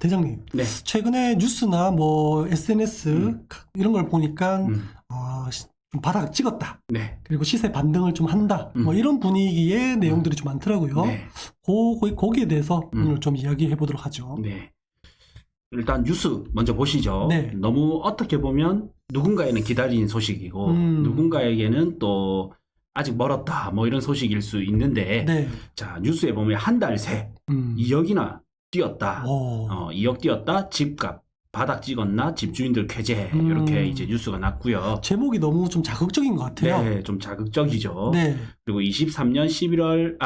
대장님. 네. 최근에 뉴스나 뭐 SNS 이런 걸 보니까 좀 바닥 찍었다. 네. 그리고 시세 반등을 좀 한다. 뭐 이런 분위기의 내용들이 좀 많더라고요. 네. 거기에 대해서 오늘 좀 이야기해 보도록 하죠. 네. 일단 뉴스 먼저 보시죠. 네. 너무 어떻게 보면 누군가에는 기다린 소식이고 누군가에게는 또 아직 멀었다 뭐 이런 소식일 수 있는데 네. 자 뉴스에 보면 한 달 새 2억이나 뛰었다. 2억 뛰었다. 집값 바닥 찍었나 집주인들 쾌재 이렇게 이제 뉴스가 났고요. 제목이 너무 좀 자극적인 것 같아요. 네, 좀 자극적이죠. 네. 그리고 23년 1월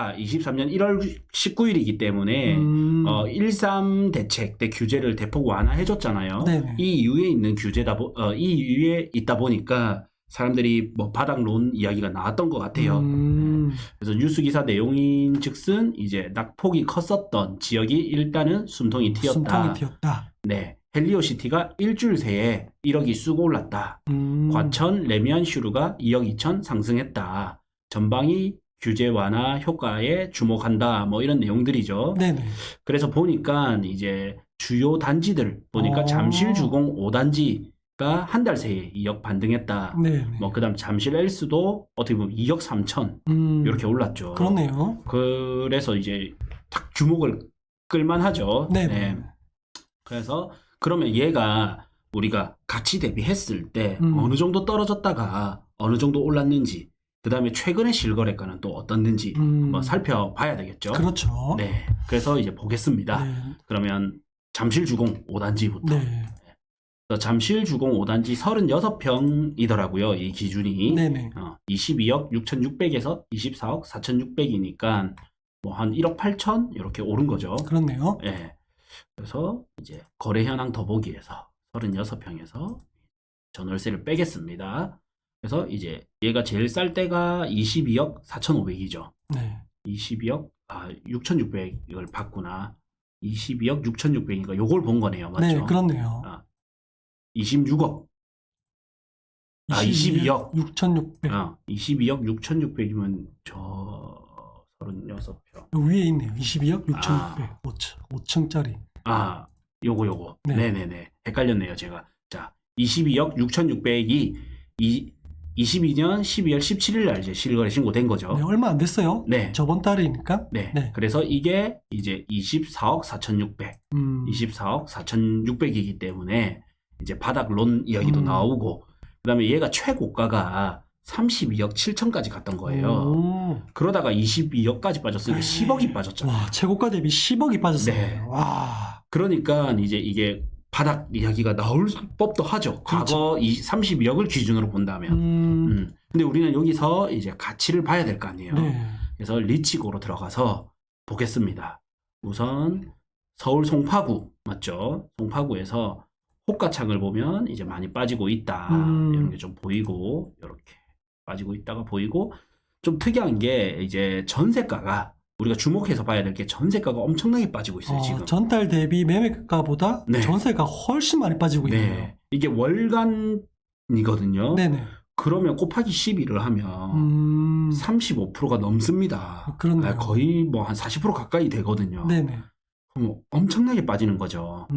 19일이기 때문에 1.3 대책 때 규제를 대폭 완화해줬잖아요. 네네. 이 이후에 있는 이 이후에 있다 보니까 사람들이 뭐 바닥론 이야기가 나왔던 것 같아요. 네. 그래서 뉴스 기사 내용인즉슨 이제 낙폭이 컸었던 지역이 일단은 숨통이 튀었다. 네. 헬리오시티가 일주일 새에 1억이 쑥 올랐다. 과천 레미안슈르가 2억 2천 상승했다. 전방위 규제 완화 효과에 주목한다. 뭐 이런 내용들이죠. 네네. 그래서 보니까 이제 주요 단지들 보니까 잠실 주공 5단지가 한 달 새에 2억 반등했다. 네네. 뭐 그다음 잠실 엘스도 어떻게 보면 2억 3천 이렇게 올랐죠. 그렇네요. 그래서 이제 딱 주목을 끌만하죠. 네네. 네. 그래서 그러면 얘가 우리가 가치 대비했을 때 어느 정도 떨어졌다가 어느 정도 올랐는지 그 다음에 최근의 실거래가는 또 어떻는지 한번 살펴봐야 되겠죠. 그렇죠. 네. 그래서 이제 보겠습니다. 네. 그러면 잠실 주공 5단지부터. 네. 잠실 주공 5단지 36평이더라고요. 이 기준이. 네네. 22억 6,600에서 24억 4,600이니까 뭐 한 1억 8천 이렇게 오른 거죠. 그렇네요. 네. 그래서 이제 거래 현황 더보기에서 36평에서 전월세를 빼겠습니다. 그래서 이제 얘가 제일 쌀 때가 22억 4,500이죠. 네. 22억 6,600을 받구나. 22억 6,600이니까 요걸 본 거네요. 맞죠? 네, 그렇네요. 26억. 22억 6,600. 22억 6,600이면 저 36평. 요 위에 있네요. 22억 6,600. 5층짜리. 요거. 네. 네네네. 헷갈렸네요, 제가. 자, 22억 6,600이 22년 12월 17일 날 이제 실거래 신고된 거죠. 네, 얼마 안 됐어요. 네. 저번 달이니까. 네. 네. 그래서 이게 이제 24억 4,600. 24억 4,600이기 때문에 이제 바닥론 이야기도 나오고, 그 다음에 얘가 최고가가 32억 7천까지 갔던 거예요. 그러다가 22억까지 빠졌으니까 10억이 빠졌잖아요. 와, 최고가 대비 10억이 빠졌어요. 네. 와. 그러니까 이제 이게 바닥 이야기가 나올 법도 하죠. 그렇죠. 과거 32억을 기준으로 본다면. 근데 우리는 여기서 이제 가치를 봐야 될 거 아니에요. 네. 그래서 리치고로 들어가서 보겠습니다. 우선 서울 송파구 맞죠? 송파구에서 호가창을 보면 이제 많이 빠지고 있다. 이런 게 좀 보이고 이렇게 빠지고 있다가 보이고, 좀 특이한 게 이제 전세가가 우리가 주목해서 봐야 될 게 전세가가 엄청나게 빠지고 있어요. 지금 전달 대비 매매가보다 네. 전세가 훨씬 많이 빠지고 있네요. 이게 월간이거든요. 네네. 그러면 곱하기 12를 하면 35%가 넘습니다. 그렇네요. 거의 뭐 한 40% 가까이 되거든요. 네네. 그럼 엄청나게 빠지는 거죠.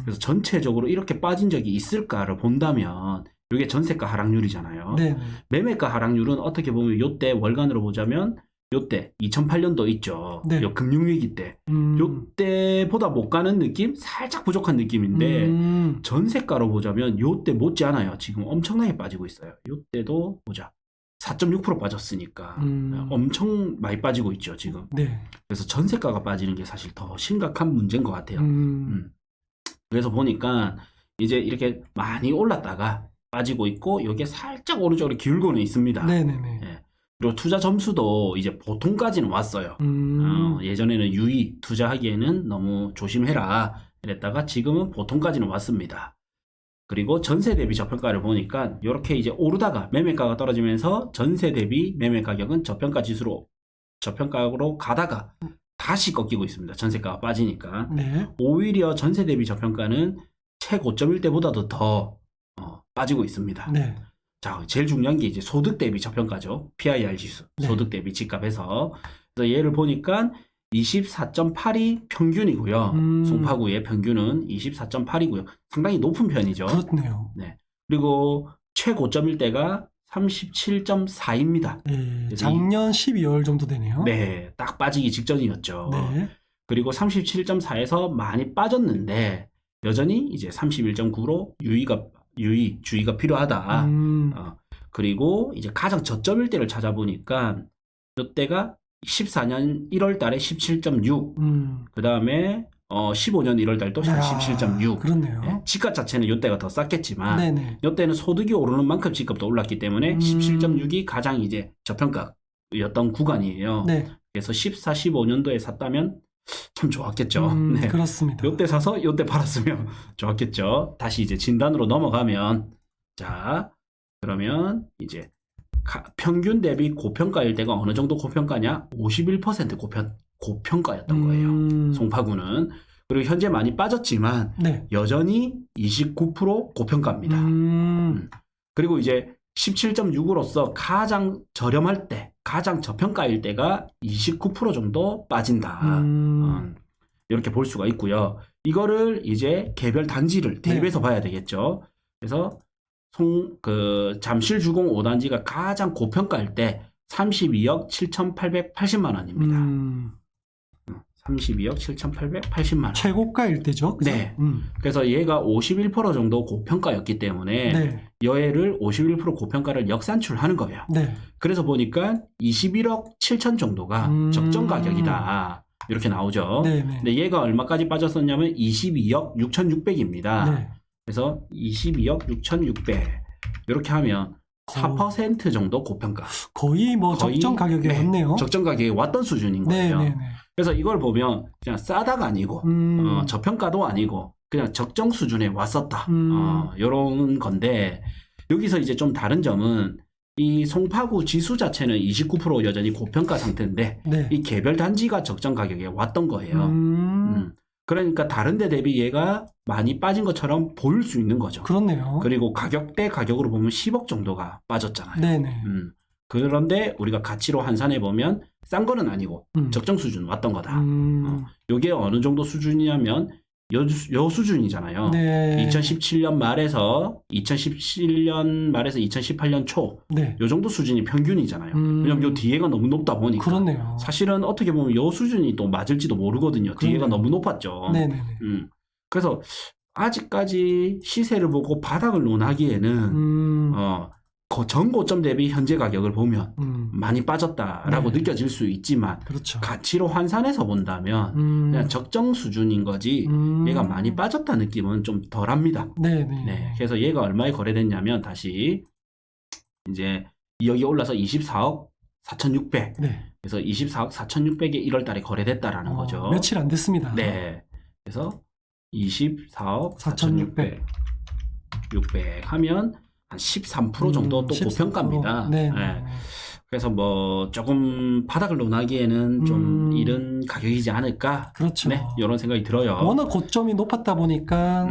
그래서 전체적으로 이렇게 빠진 적이 있을까를 본다면 이게 전세가 하락률이잖아요. 네네. 매매가 하락률은 어떻게 보면 요때 월간으로 보자면 요때 2008년도 있죠. 네. 요 금융위기 때 요때보다 못 가는 느낌? 살짝 부족한 느낌인데 전세가로 보자면 요때 못지 않아요. 지금 엄청나게 빠지고 있어요. 요때도 보자 4.6% 빠졌으니까 엄청 많이 빠지고 있죠 지금. 네. 그래서 전세가가 빠지는 게 사실 더 심각한 문제인 것 같아요. 그래서 보니까 이제 이렇게 많이 올랐다가 빠지고 있고 여기에 살짝 오른쪽으로 기울고는 있습니다. 네네네. 예. 그리고 투자 점수도 이제 보통까지는 왔어요. 예전에는 유의 투자하기에는 너무 조심해라 이랬다가 지금은 보통까지는 왔습니다. 그리고 전세 대비 저평가를 보니까 이렇게 이제 오르다가 매매가가 떨어지면서 전세 대비 매매 가격은 저평가 지수로 저평가로 가다가 다시 꺾이고 있습니다. 전세가가 빠지니까. 네. 오히려 전세 대비 저평가는 최고점일 때보다도 더 빠지고 있습니다. 네. 자, 제일 중요한 게 이제 소득 대비 저평가죠. PIR 지수. 네. 소득 대비 집값에서. 그래서 얘를 보니까 24.8이 평균이고요. 송파구의 평균은 24.8이고요. 상당히 높은 편이죠. 그렇네요. 네. 그리고 최고점일 때가 37.4입니다. 네, 작년 12월 정도 되네요. 네, 딱 빠지기 직전이었죠. 네. 그리고 37.4에서 많이 빠졌는데 여전히 이제 31.9로 주의가 필요하다. 그리고 이제 가장 저점일 때를 찾아보니까 이때가 14년 1월 달에 17.6. 그 다음에 15년 1월 달도 17.6. 그렇네요. 네, 집값 자체는 이때가 더 쌌겠지만 네네. 이때는 소득이 오르는 만큼 집값도 올랐기 때문에 17.6이 가장 이제 저평가였던 구간이에요. 네. 그래서 14, 15년도에 샀다면 참 좋았겠죠. 네. 그렇습니다. 요때 사서 요때 팔았으면 좋았겠죠. 다시 이제 진단으로 넘어가면 자 그러면 이제 평균 대비 고평가일 때가 어느 정도 고평가냐? 51% 고평가였던 거예요. 송파구는. 그리고 현재 많이 빠졌지만 네. 여전히 29% 고평가입니다. 그리고 이제 17.6으로서 가장 저렴할 때, 가장 저평가일 때가 29% 정도 빠진다. 이렇게 볼 수가 있고요. 이거를 이제 개별 단지를 대입해서 봐야 되겠죠. 그래서 잠실 주공 5단지가 가장 고평가일 때 32억 7,880만 원입니다. 32억 7,880만 원. 최고가일 때죠. 그죠? 네. 그래서 얘가 51% 정도 고평가였기 때문에 네. 여해를 51% 고평가를 역산출하는 거예요. 네. 그래서 보니까 21억 7천 정도가 적정 가격이다. 이렇게 나오죠. 네. 근데 얘가 얼마까지 빠졌었냐면 22억 6,600입니다. 네. 그래서 22억 6,600 이렇게 하면 4% 정도 고평가. 거의 적정 가격에 왔네요. 적정 가격에 왔던 수준인 거예요. 네. 그래서 이걸 보면 그냥 싸다가 아니고 저평가도 아니고 그냥 적정 수준에 왔었다. 이런 건데 여기서 이제 좀 다른 점은 이 송파구 지수 자체는 29% 여전히 고평가 상태인데 네. 이 개별 단지가 적정 가격에 왔던 거예요. 그러니까 다른 데 대비 얘가 많이 빠진 것처럼 보일 수 있는 거죠. 그렇네요. 그리고 가격대 가격으로 보면 10억 정도가 빠졌잖아요. 네네. 그런데 우리가 가치로 환산해 보면 싼 거는 아니고 적정 수준 왔던 거다. 요게 어느 정도 수준이냐면 요 수준이잖아요. 네. 2017년 말에서 2018년 초, 네. 요 정도 수준이 평균이잖아요. 왜냐면 요 뒤에가 너무 높다 보니까. 그렇네요. 사실은 어떻게 보면 요 수준이 또 맞을지도 모르거든요. 뒤에가 너무 높았죠. 네네. 그래서 아직까지 시세를 보고 바닥을 논하기에는 전고점 대비 현재 가격을 보면 많이 빠졌다라고 느껴질 수 있지만 그렇죠. 가치로 환산해서 본다면 그냥 적정 수준인 거지 얘가 많이 빠졌다 느낌은 좀 덜합니다. 네. 그래서 얘가 얼마에 거래됐냐면 다시 이제 여기 올라서 24억 4,600. 네. 그래서 24억 4,600에 1월 달에 거래됐다라는 거죠. 며칠 안 됐습니다. 네. 그래서 24억 4,600. 600 하면 한 13% 정도 또 13%. 고평가입니다. 네. 그래서 조금 바닥을 논하기에는 좀 이른 가격이지 않을까. 그렇죠. 네, 이런 생각이 들어요. 워낙 고점이 높았다 보니까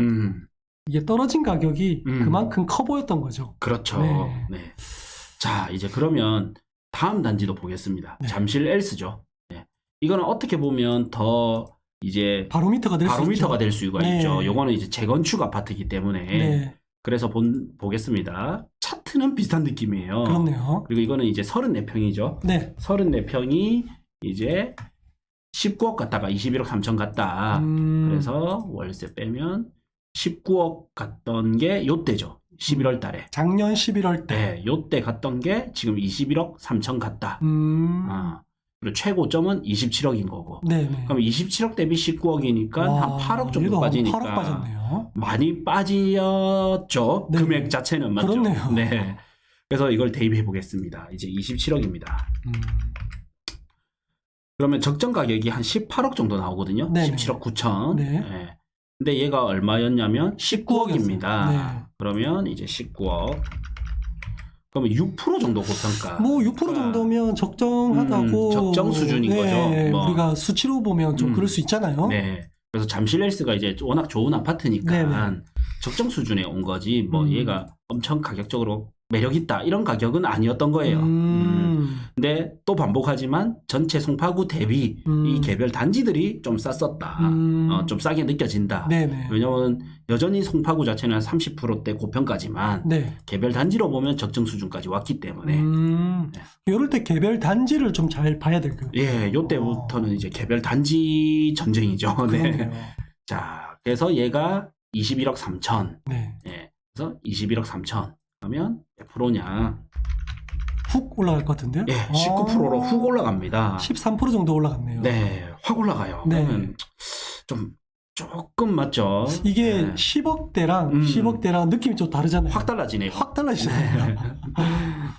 이게 떨어진 가격이 그만큼 커 보였던 거죠. 그렇죠. 네. 자, 이제 그러면 다음 단지도 보겠습니다. 네. 잠실 엘스죠. 네. 이거는 어떻게 보면 더 이제 바로미터가 될 수가 있죠. 요거는 이제 재건축 아파트이기 때문에. 네. 그래서 보겠습니다. 차트는 비슷한 느낌이에요. 그렇네요. 그리고 이거는 이제 34평이죠. 네. 34평이 이제 19억 갔다가 21억 3천 갔다. 그래서 월세 빼면 19억 갔던 게 요때죠. 11월 달에. 작년 11월 때. 네, 요때 갔던 게 지금 21억 3천 갔다. 그리고 최고점은 27억인 거고. 네네. 그럼 27억 대비 19억이니까 한 8억 정도 빠지니까. 8억 빠졌네요. 많이 빠졌죠. 네. 금액 자체는 맞죠. 그렇네요. 네. 그래서 이걸 대입해 보겠습니다. 이제 27억입니다. 그러면 적정 가격이 한 18억 정도 나오거든요. 네네. 17억 9천. 네. 네. 근데 얘가 얼마였냐면 19억입니다. 네. 그러면 이제 19억. 그러면 6% 정도 고평가. 6% 정도면 적정하다고. 적정 수준인 네, 거죠. 우리가 수치로 보면 좀 그럴 수 있잖아요. 네. 그래서 잠실 헬스가 이제 워낙 좋은 아파트니까 네네. 적정 수준에 온 거지 얘가 엄청 가격적으로 매력 있다 이런 가격은 아니었던 거예요. 근데 또 반복하지만 전체 송파구 대비 이 개별 단지들이 좀 쌌었다. 좀 싸게 느껴진다. 네네. 왜냐면 여전히 송파구 자체는 30%대 고평가지만 네. 개별 단지로 보면 적정 수준까지 왔기 때문에 이럴 때 개별 단지를 좀 잘 봐야 될 거예요. 예, 요때부터는 이제 개별 단지 전쟁이죠. 네. 그러네요. 자, 그래서 얘가 21억 3천. 네. 예. 그래서 21억 3천 하면 몇 프로냐? 훅 올라갈 것 같은데요? 예, 19%로 훅 올라갑니다. 13% 정도 올라갔네요. 네, 확 올라가요. 네. 그러면 좀 조금 맞죠? 이게 네. 10억대랑 10억대랑 느낌이 좀 다르잖아요. 확 달라지네요. 확 달라지잖아요.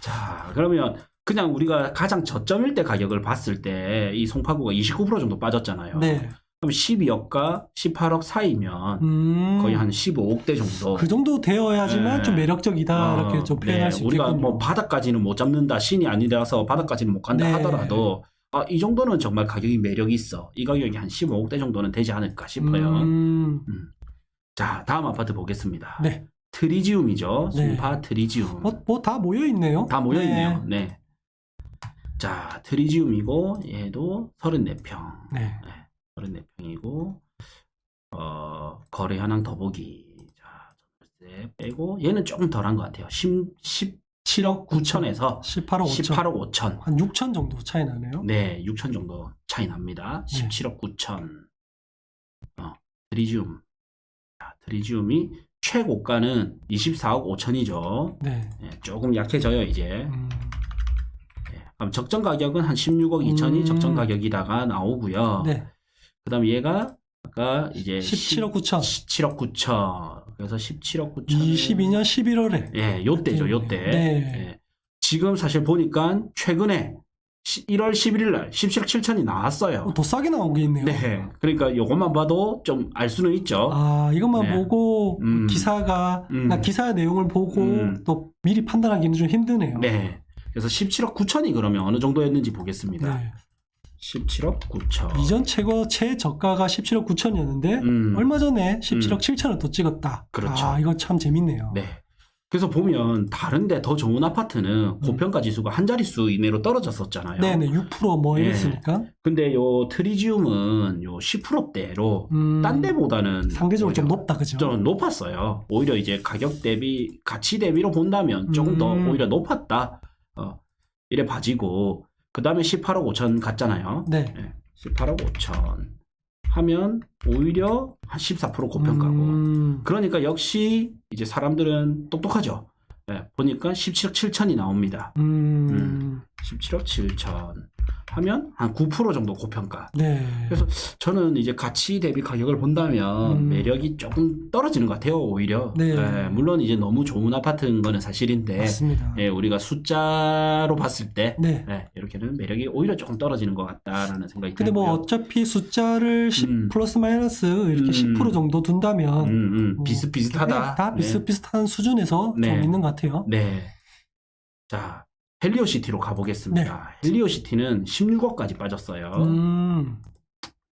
자, 그러면 그냥 우리가 가장 저점일 때 가격을 봤을 때 이 송파구가 29% 정도 빠졌잖아요. 네. 그럼 12억과 18억 사이면 거의 한 15억대 정도. 그 정도 되어야지만 네. 좀 매력적이다 이렇게 좀 표현할 수 우리가 있겠군요. 뭐 바닥까지는 못 잡는다, 신이 아니라서 바닥까지는 못 간다 네. 하더라도 이 정도는 정말 가격이 매력이 있어. 이 가격이 한 15억대 정도는 되지 않을까 싶어요. 자, 다음 아파트 보겠습니다. 네. 트리지움이죠. 네. 송파 트리지움. 뭐 다 모여 있네요. 다 모여있네요. 네. 자, 트리지움이고 얘도 34평. 네. 34평이고 거래 현황 더보기. 자, 전월세 빼고 얘는 조금 덜한 것 같아요. 17억 9천에서 18억 5천. 18억 5천. 한 6천 정도 차이 나네요. 네, 6천 정도 차이 납니다. 네. 17억 9천. 트리지움. 자, 트리지움이 최고가는 24억 5천이죠. 네. 네, 조금 약해져요, 이제. 그럼 적정 가격은 한 16억 2천이 적정 가격이다가 나오고요. 네. 그다음 얘가 아까 이제 17억 9천. 17억 9천. 그래서 17억 9천. 22년 11월에. 예, 요때죠, 요때. 네. 예. 지금 사실 보니까 최근에 1월 11일 날 17억 7천이 나왔어요. 더 싸게 나온 게 있네요. 네. 그러니까 요것만 봐도 좀 알 수는 있죠. 이것만 네. 보고 기사가 기사 내용을 보고 또 미리 판단하기는 좀 힘드네요. 네. 그래서 17억 9천이 그러면 어느 정도였는지 보겠습니다. 네. 17억 9천. 이전 최저가가 17억 9천이었는데 얼마 전에 17억 7천을 또 찍었다. 그렇죠. 이거 참 재밌네요. 네. 그래서 보면 다른데 더 좋은 아파트는 고평가 지수가 한 자릿수 이내로 떨어졌었잖아요. 네네 6% 뭐 이랬으니까. 근데 요 트리지움은 요 10%대로 딴 데보다는 상대적으로 좀 높다, 그죠? 좀 높았어요. 오히려 이제 가격 대비 가치 대비로 본다면 조금 더 오히려 높았다. 이래 봐지고 그 다음에 18억 5천 갔잖아요. 네. 18억 5천 하면 오히려 한 14% 고평가고. 그러니까 역시 이제 사람들은 똑똑하죠. 보니까 17억 7천이 나옵니다. 17억 7천 하면 한 9% 정도 고평가. 네. 그래서 저는 이제 가치 대비 가격을 본다면 매력이 조금 떨어지는 것 같아요, 오히려. 네. 물론 이제 너무 좋은 아파트인 거는 사실인데, 맞습니다. 우리가 숫자로 봤을 때, 네. 이렇게는 매력이 오히려 조금 떨어지는 것 같다라는 생각이 근데 뭐 들고요. 어차피 숫자를 10 플러스 마이너스 이렇게 10% 정도 둔다면 비슷비슷하다. 다 비슷비슷한 수준에서 네. 좀 있는 것 같아요. 네. 자, 헬리오시티로 가보겠습니다. 헬리오시티는 16억까지 빠졌어요.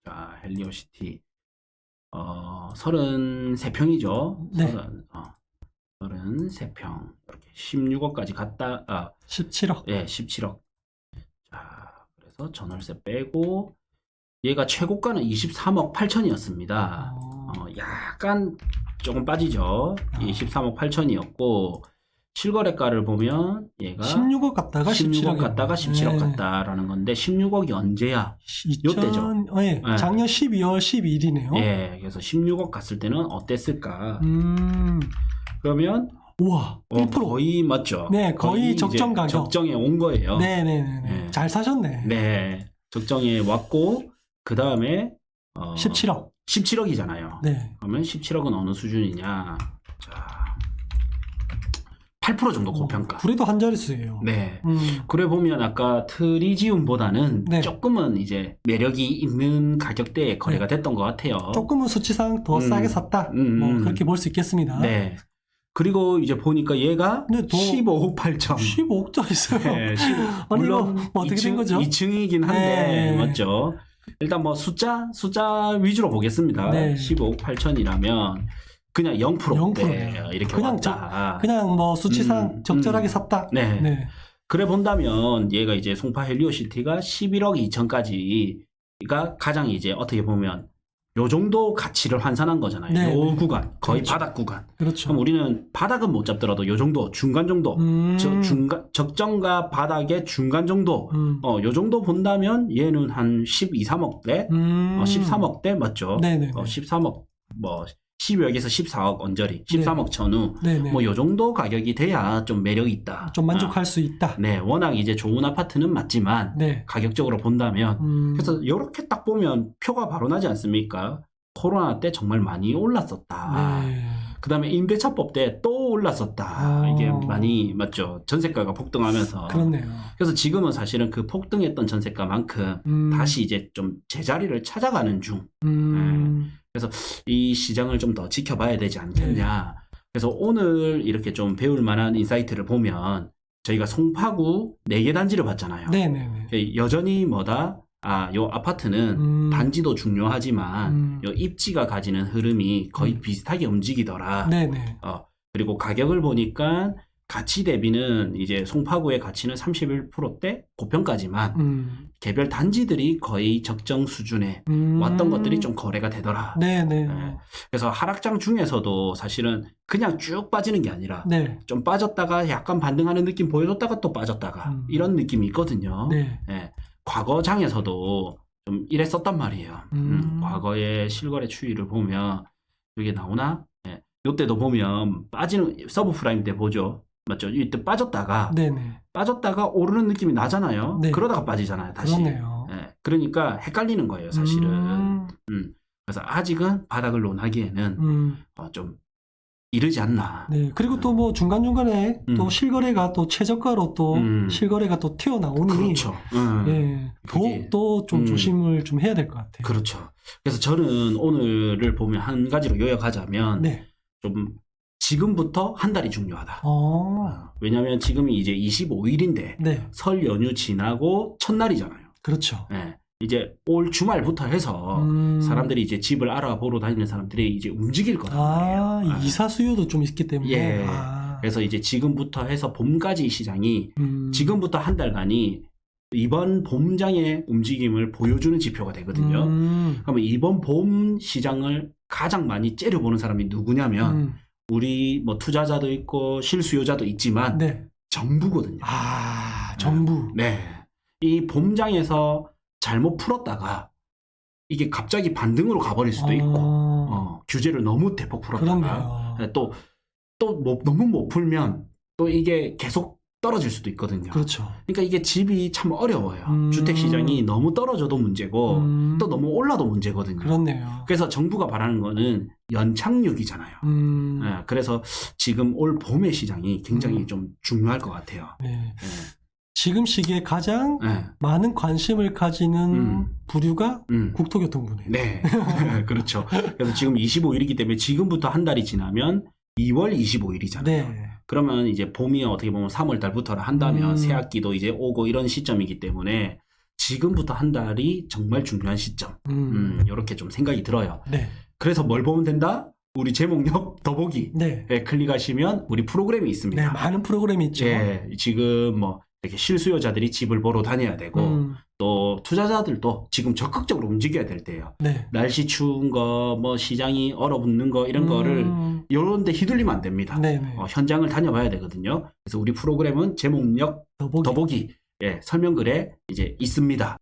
자, 헬리오시티. 33평이죠. 네. 33평. 이렇게 16억까지 갔다, 17억. 예, 17억. 자, 그래서 전월세 빼고, 얘가 최고가는 23억 8천이었습니다. 약간 조금 빠지죠. 23억 8천이었고, 실거래가를 보면 얘가 16억 갔다가 16억 갔다가 17억 갔다라는 건데 16억이 언제야? 요때죠. 네. 작년 12월 12일이네요. 예, 그래서 16억 갔을 때는 어땠을까? 그러면 우와, 1%. 거의 맞죠? 네, 거의 적정 가격. 적정에 온 거예요. 네네네. 잘 사셨네. 네, 적정에 왔고 그 다음에 17억. 17억이잖아요. 네. 그러면 17억은 어느 수준이냐? 자, 8% 정도 고평가. 그래도 한 자릿수예요. 네. 그래 보면 아까 트리지움보다는 네. 조금은 이제 매력이 있는 가격대에 거래가 됐던 것 같아요. 조금은 수치상 더 싸게 샀다. 뭐 그렇게 볼 수 있겠습니다. 네. 그리고 이제 보니까 얘가 근데 더 15억 8천. 15억짜리 있어요. 네, 아니, 물론 뭐 어떻게 된 거죠? 2층이긴 한데 네. 맞죠? 일단 뭐 숫자 위주로 보겠습니다. 네. 15억 8천이라면 그냥 0%대 0%네요. 이렇게 그냥 왔다. 그냥 뭐 수치상 적절하게 샀다. 네. 네. 그래 본다면 얘가 이제 송파 헬리오시티가 11억 2천까지가 가장 이제 어떻게 보면 요 정도 가치를 환산한 거잖아요. 네, 요 네. 구간, 거의 그렇죠. 바닥 구간. 그렇죠. 그럼 우리는 바닥은 못 잡더라도 요 정도, 중간 정도, 적정과 바닥의 중간 정도, 요 정도 본다면 얘는 한 12, 3억대, 13억대 맞죠? 네네. 13억, 뭐 12억에서 14억 언저리, 13억 전후, 네네. 뭐 요 정도 가격이 돼야 좀 매력이 있다. 좀 만족할 수 있다. 네, 워낙 이제 좋은 아파트는 맞지만 네. 가격적으로 본다면 그래서 이렇게 딱 보면 표가 바로 나지 않습니까? 코로나 때 정말 많이 올랐었다. 네. 그 다음에 임대차법 때 또 올랐었다. 이게 많이 맞죠. 전세가가 폭등하면서. 그렇네요. 그래서 지금은 사실은 그 폭등했던 전세가만큼 다시 이제 좀 제자리를 찾아가는 중. 그래서 이 시장을 좀 더 지켜봐야 되지 않겠냐. 그래서 오늘 이렇게 좀 배울 만한 인사이트를 보면 저희가 송파구 4개 단지를 봤잖아요. 네네네. 여전히 뭐다? 요 아파트는 단지도 중요하지만 요 입지가 가지는 흐름이 거의 비슷하게 움직이더라. 네네. 그리고 가격을 보니까 가치 대비는 이제 송파구의 가치는 31%대 고평가지만 개별 단지들이 거의 적정 수준에 왔던 것들이 좀 거래가 되더라. 네네. 네. 그래서 하락장 중에서도 사실은 그냥 쭉 빠지는 게 아니라 네. 좀 빠졌다가 약간 반등하는 느낌 보여줬다가 또 빠졌다가 이런 느낌이 있거든요. 네. 네. 과거장에서도 좀 이랬었단 말이에요. 과거의 실거래 추이를 보면 이게 나오나? 네. 이때도 보면 빠지는 서브프라임 때 보죠. 맞죠? 이때 빠졌다가 네네. 빠졌다가 오르는 느낌이 나잖아요. 네. 그러다가 빠지잖아요. 다시. 그렇네요. 네. 그러니까 헷갈리는 거예요. 사실은. 그래서 아직은 바닥을 논하기에는 좀 이르지 않나. 네. 그리고 또 뭐 중간중간에 또 실거래가 또 최저가로 또 실거래가 또 튀어나오니. 그렇죠. 예. 그게- 더욱더 좀 조심을 좀 해야 될 것 같아요. 그렇죠. 그래서 저는 오늘을 보면 한 가지로 요약하자면 네. 좀 지금부터 한 달이 중요하다. 어. 왜냐하면 지금이 이제 25일인데 네. 설 연휴 지나고 첫날이잖아요. 그렇죠. 네. 이제 올 주말부터 해서 사람들이 이제 집을 알아보러 다니는 사람들이 이제 움직일 거란 말이에요. 이사 수요도 좀 있기 때문에. 예. 그래서 이제 지금부터 해서 봄까지 시장이 지금부터 한 달간이 이번 봄장의 움직임을 보여주는 지표가 되거든요. 그러면 이번 봄 시장을 가장 많이 째려보는 사람이 누구냐면 우리 뭐 투자자도 있고 실수요자도 있지만 네. 정부거든요. 정부. 네. 이 봄장에서 잘못 풀었다가 이게 갑자기 반등으로 가버릴 수도 있고 규제를 너무 대폭 풀었다가 그렇네요. 또 너무 못 풀면 또 이게 계속 떨어질 수도 있거든요. 그렇죠. 그러니까 이게 집이 참 어려워요. 주택시장이 너무 떨어져도 문제고 또 너무 올라도 문제거든요. 그렇네요. 그래서 정부가 바라는 거는 연착륙이잖아요. 네, 그래서 지금 올 봄의 시장이 굉장히 좀 중요할 것 같아요. 네. 네. 지금 시기에 가장 네. 많은 관심을 가지는 부류가 국토교통부네요. 네. 그렇죠. 그래서 지금 25일이기 때문에 지금부터 한 달이 지나면 2월 25일이잖아요. 네. 그러면 이제 봄이 어떻게 보면 3월 달부터라 한다면 새학기도 이제 오고 이런 시점이기 때문에 지금부터 한 달이 정말 중요한 시점. 이렇게 좀 생각이 들어요. 네. 그래서 뭘 보면 된다? 우리 제목력 더보기. 네. 클릭하시면 우리 프로그램이 있습니다. 네, 많은 프로그램이 있죠. 예, 지금 뭐 이렇게 실수요자들이 집을 보러 다녀야 되고 또 투자자들도 지금 적극적으로 움직여야 될 때예요. 네. 날씨 추운 거, 뭐 시장이 얼어붙는 거 이런 거를 이런 데 휘둘리면 안 됩니다. 네네. 현장을 다녀봐야 되거든요. 그래서 우리 프로그램은 제목력 더보기 예, 설명글에 이제 있습니다.